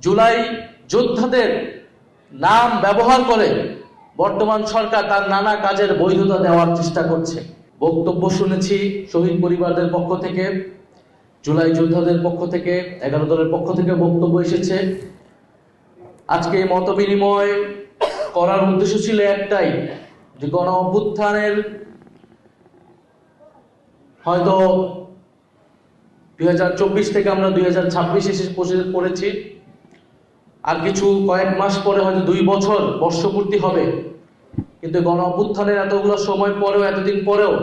জুলাই যোদ্ধাদের নাম ব্যবহার করে বর্তমান সরকার তার নানা কাজের বৈধতা দেওয়ার চেষ্টা করছে। বক্তব্য শুনেছি শহীদ পরিবারদের পক্ষ থেকে, জুলাই যোদ্ধাদের পক্ষ থেকে, 11 দলের পক্ষ থেকে বক্তব্য এসেছে। আজকে মত বিনিময় করার উদ্দেশ্য ছিল একটাই, যে গণ অভ্যুত্থানের হয়তো 2024 থেকে আমরা 2026 এসে পড়েছি। আর কয়েক মাস পরে হয়তো 2 বছর বর্ষপূর্তি হবে, কিন্তু গণ অভ্যুত্থানের এতগুলো সময় পরেও, এতদিন পরেও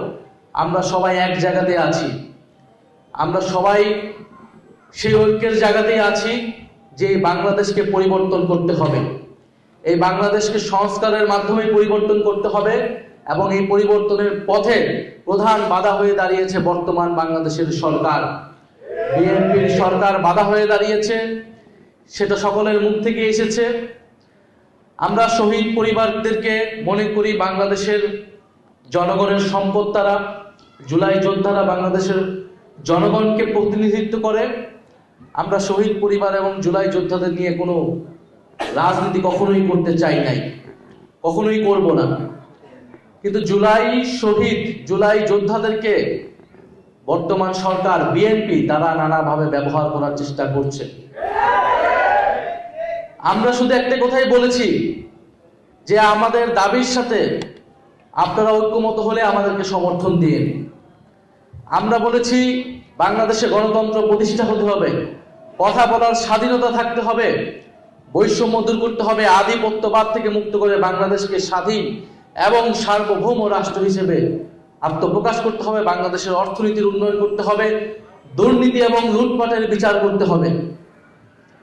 আমরা সবাই এক জায়গাতে আছি। আমরা সবাই সেই ঐক্যের জায়গাতেই আছি যে বাংলাদেশকে পরিবর্তন করতে হবে, এই বাংলাদেশকে সংস্কারের মাধ্যমে পরিবর্তন করতে হবে। এবং এই পরিবর্তনের পথে প্রধান বাধা হয়ে দাঁড়িয়েছে বর্তমান বাংলাদেশের সরকার, বিএনপির সরকার বাধা হয়ে দাঁড়িয়েছে, সেটা সকলের মুখ থেকে এসেছে। আমরা শহীদ পরিবারদেরকে মনে করি বাংলাদেশের জনগণের সম্পদ। তারা, জুলাই যোদ্ধারা বাংলাদেশের জনগণকে প্রতিনিধিত্ব করে। আমরা শহীদ পরিবার এবং জুলাই যোদ্ধাদের নিয়ে কোনো রাজনীতি কখনোই করতে চাই নাই, কখনোই করব না। কিন্তু জুলাই যোদ্ধাদেরকে বর্তমান সরকার, বিএনপি, তারা নানাভাবে ব্যবহার করার চেষ্টা করছে। আমরা শুধু একটা কথাই বলেছি যে আমাদের দাবির সাথে আপনারা ঐক্যমত হলে আমাদেরকে সমর্থন দিন। আমরা বলেছি বাংলাদেশে গণতন্ত্র প্রতিষ্ঠা হতে হবে, কথা বলার স্বাধীনতা থাকতে হবে, বৈষম্য দূর করতে হবে, আধিপত্যবাদ থেকে মুক্ত করে বাংলাদেশকে স্বাধীন এবং সার্বভৌম রাষ্ট্র হিসেবে আত্মপ্রকাশ করতে হবে, বাংলাদেশের অর্থনীতির উন্নয়ন করতে হবে, দুর্নীতি এবং লুটপাটের বিচার করতে হবে।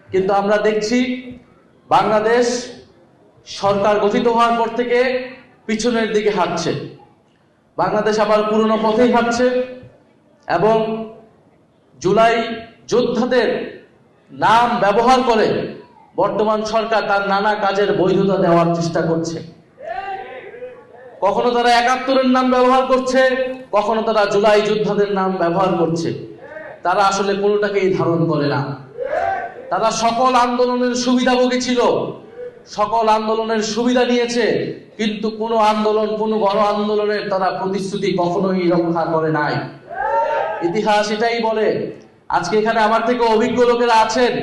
কিন্তু আমরা দেখছি বাংলাদেশ সরকার গঠিত হওয়ার পর থেকে পিছনের দিকে হাঁটছে, বাংলাদেশ আবার পুরনো পথেই হাঁটছে। এবং জুলাই যোদ্ধাদের নাম ব্যবহার করে বর্তমান সরকার তার নানা কাজের বৈধতা দেওয়ার চেষ্টা করছে। কখনো তারা 71-এর নাম ব্যবহার করছে, কখনো তারা জুলাই যোদ্ধাদের নাম ব্যবহার করছে। তারা আসলে কোনোটাকেই ধারণ করে না। তারা সকল আন্দোলনের সুবিধাভোগী ছিল, সকল আন্দোলনের সুবিধা নিয়েছে, কিন্তু কোনো আন্দোলন, কোনো গণ আন্দোলনের তারা প্রতিশ্রুতি কখনোই রক্ষা করে নাই। ইতিহাস এটাই বলে। আজকে এখানে আমার থেকে অভিজ্ঞ লোকেরা আছেন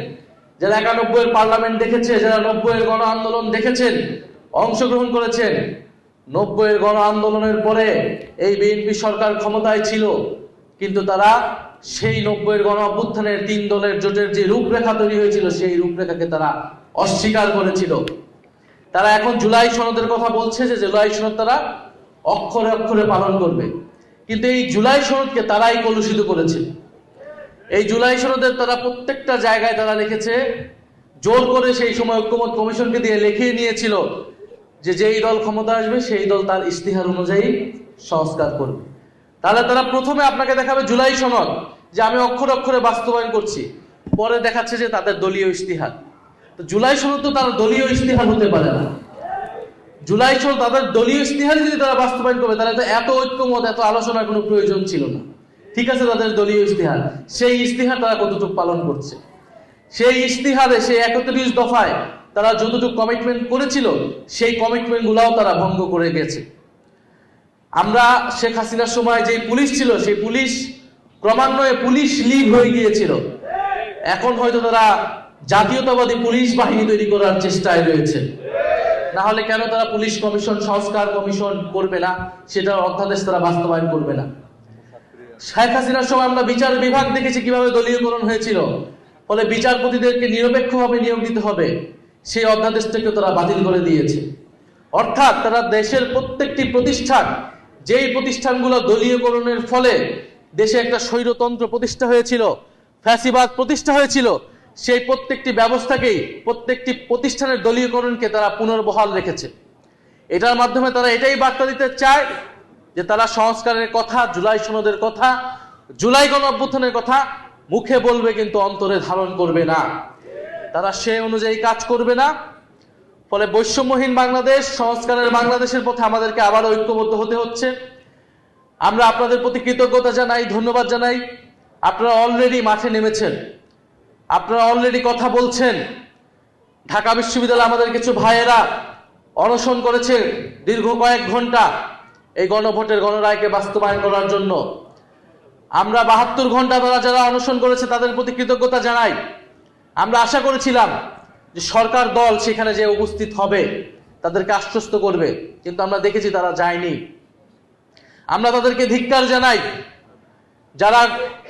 যারা 91-এর পার্লামেন্ট দেখেছে, যারা 90-এর গণ আন্দোলন দেখেছেন, অংশগ্রহণ করেছেন। 90-এর গণ আন্দোলনের পরে এই বিএনপি সরকার ক্ষমতায় ছিল, কিন্তু তারা সেই 90-এর গণ অভ্যুত্থানের 3 দলের জোটের যে রূপরেখা তৈরি হয়েছিল, সেই রূপরেখাকে তারা অস্বীকার করেছিল। তারা এখন জুলাই সনদের কথা বলছে যে জুলাই সনদ তারা অক্ষরে অক্ষরে পালন করবে, কিন্তু এই জুলাই সনদকে তারাই কলুষিত করেছে। এই জুলাই সনদের তারা প্রত্যেকটা জায়গায় তারা লিখেছে, জোর করে সেই সময় ঐক্যমত কমিশনকে দিয়ে লিখিয়ে নিয়েছিল যে যেই দল ক্ষমতা আসবে সেই দল তার ইশতিহার অনুযায়ী সংস্কার করবে। তাহলে তারা প্রথমে আপনাকে দেখাবে জুলাই সনদ যে আমি অক্ষরে অক্ষরে বাস্তবায়ন করছি, পরে দেখাচ্ছে যে তাদের দলীয় ইশতিহার। তো জুলাই সনদ তো তার দলীয় ইশতিহার হতে পারে না। জুলাই সনদ তাদের দলীয় ইশতিহার যদি তারা বাস্তবায়ন করবে, তাহলে তো এত ঐক্যমত, এত আলোচনার কোনো প্রয়োজন ছিল না। ঠিক আছে, তাদের দলীয় ইশতিহার, সেই ইশতিহার তারা কতটুকু পালন করছে? সেই ইশতিহারে, সেই 31 দফায় তারা যতটুকু কমিটমেন্ট করেছিল, সেই কমিটমেন্ট গুলাও তারা ভঙ্গ করে গেছে। আমরা শেখ হাসিনার সময় যে পুলিশ ছিল, সেই পুলিশ ক্রমান্বয়ে পুলিশ লীগ হয়ে গিয়েছিল। এখন হয়তো তারা জাতীয়তাবাদী পুলিশ বাহিনী তৈরি করার চেষ্টায় রয়েছে। না হলে কেন তারা পুলিশ কমিশন, সংস্কার কমিশন করবে না? সেটার অধ্যাদেশ তারা বাস্তবায়ন করবে না। শেখ হাসিনার সময় আমরা বিচার বিভাগ দেখেছি কিভাবে দলীয়করণ হয়েছিল, ফলে বিচারপতিদেরকে নিরপেক্ষভাবে নিয়োগ দিতে হবে, সেই অধ্যাদেশটাকে তারা বাতিল করে দিয়েছে। অর্থাৎ তারা দেশের প্রত্যেকটি প্রতিষ্ঠান, যেই প্রতিষ্ঠানগুলো দলীয়করণের ফলে দেশে একটা স্বৈরতন্ত্র প্রতিষ্ঠা হয়েছিল, ফ্যাসিবাদ প্রতিষ্ঠা হয়েছিল, সেই প্রত্যেকটি ব্যবস্থাকেই, প্রত্যেকটি প্রতিষ্ঠানের দলীয়করণকে তারা পুনর্বহাল রেখেছে। এটার মাধ্যমে তারা এটাই বার্তা দিতে চায় যে তারা সংস্কারের কথা, জুলাই সনদের কথা, জুলাই গণ অভ্যুত্থানের কথা মুখে বলবে, কিন্তু অন্তরে ধারণ করবে না। তারা সে অনুযায়ী কাজ করবে না। ফলে বৈষম্যহীন বাংলাদেশ, সংস্কারের বাংলাদেশের পথে আমাদেরকে আবার ঐক্যবদ্ধ হতে হচ্ছে। আমরা আপনাদের প্রতি কৃতজ্ঞতা জানাই, ধন্যবাদ জানাই। আপনারা অলরেডি মাঠে নেমেছেন, আপনারা অলরেডি কথা বলছেন, ঢাকা বিশ্ববিদ্যালয়ে আমাদের কিছু ভাইয়েরা অনশন করেছে দীর্ঘ কয়েক ঘন্টা এই গণভোটের গণরায়কে বাস্তবায়ন করার জন্য। আমরা 72 ঘন্টা তারা যারা অনশন করেছে তাদের প্রতি কৃতজ্ঞতা জানাই। আমরা আশা করেছিলাম যে সরকার দল সেখানে যে উপস্থিত হবে, তাদেরকে আশ্বস্ত করবে, কিন্তু আমরা দেখেছি তারা যায়নি। আমরা তাদেরকে ধিক্কার জানাই যারা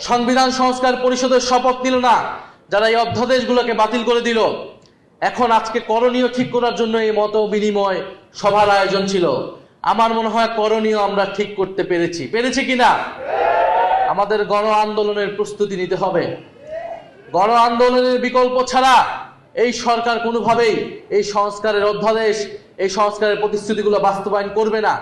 সংবিধান সংস্কার পরিষদের শপথ নিল না, যারা এই অধ্যাদেশগুলোকে বাতিল করে দিল। এখন আজকে করণীয় ঠিক করার জন্য এই মত বিনিময় সভার আয়োজন ছিল। আমার মনে হয় করণীয় আমরা ঠিক করতে পেরেছি কিনা। আমাদের গণ আন্দোলনের প্রস্তুতি নিতে হবে। গণ আন্দোলনের বিকল্প ছাড়া এই সরকার কোনোভাবেই এই সংস্কারের অধ্যাদেশ, এই সংস্কারের প্রতিশ্রুতিগুলো বাস্তবায়ন করবে না।